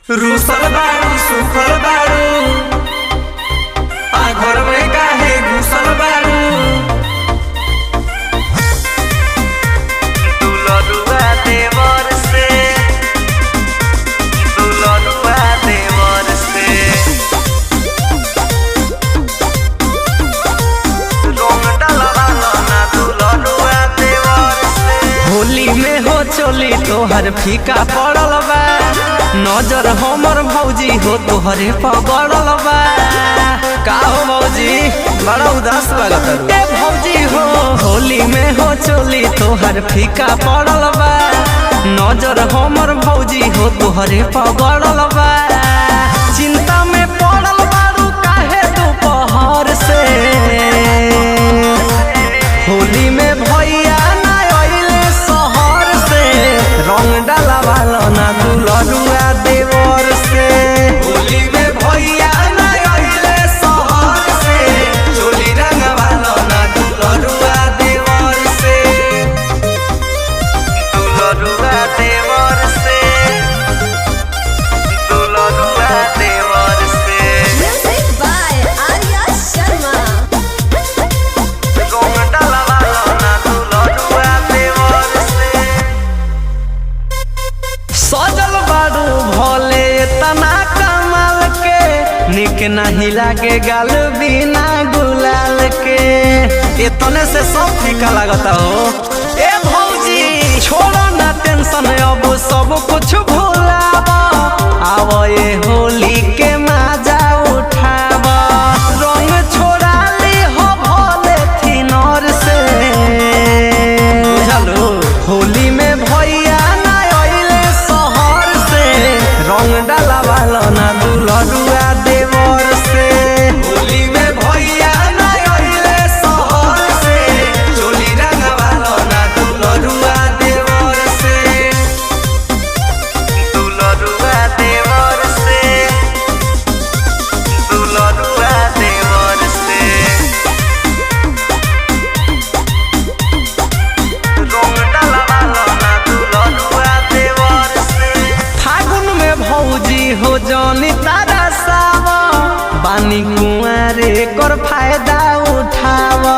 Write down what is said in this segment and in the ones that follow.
रूसल बारू सुखल बारू आ घर में काहे घुसल बारू। दुलरुआ देवर से दुलरुआ देवर से रंग डलवा ना दुलरुआ देवर से। होली में हो चोली तोहर फीका पड़ल बा, नजर हमर भौजी हो तोहरे पगड़ल बा। का हो भौजी बड़ा उदास लगत ए भौजी हो। होली में हो चोली तोहर फीका पड़ल बा, नजर हमर भौजी हो तोहरे पगड़ल बा। चिंता में पड़ल बारू काहे दोपहर से। होली में भैया ना अइले शहर से, रंग डालवा ना दुलरुआ देवर से। होली में भैया ना अइले शहर से, चोली रंगवा ना दुलरुआ देवर से। दुलरुआ देवर से दुलरुआ देवर से। Music by Arya Sharma. रंग डालवा ना दुलरुआ देवर से। सजल बारू भोले तना कमाल के, निक नहीं लागे गाल बिना गुलाल के। इतने से सब फीका लगता हो ए भौजी। छोड़ो ना टेंशन अब सब कुछ भुलावा, आवो ये होली के मजा उठावा। रंग छोड़ा ली हो भोले थिनर से। बुझलो होली में भैया ना अइले शहर से, रंग डालवा ना दुलरुआ देवर से। होली में भैया ना अइले शहर से, चोली रंगवा ना दुलरुआ देवर से। दुलरुआ देवर से दुलरुआ देवर से। रंग डालवा ना दुलरुआ देवर से। फागुन में भौजी हो जानी तारा सावा, बानी कुंवारे कर फायदा उठावा।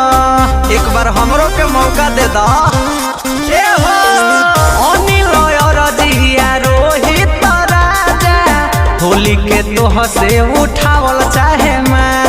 एक बार हमरो के मौका दे दा ए हो। अनिल रजिया रोहित राजा, होली के तोह से उठावल चाहे मैं।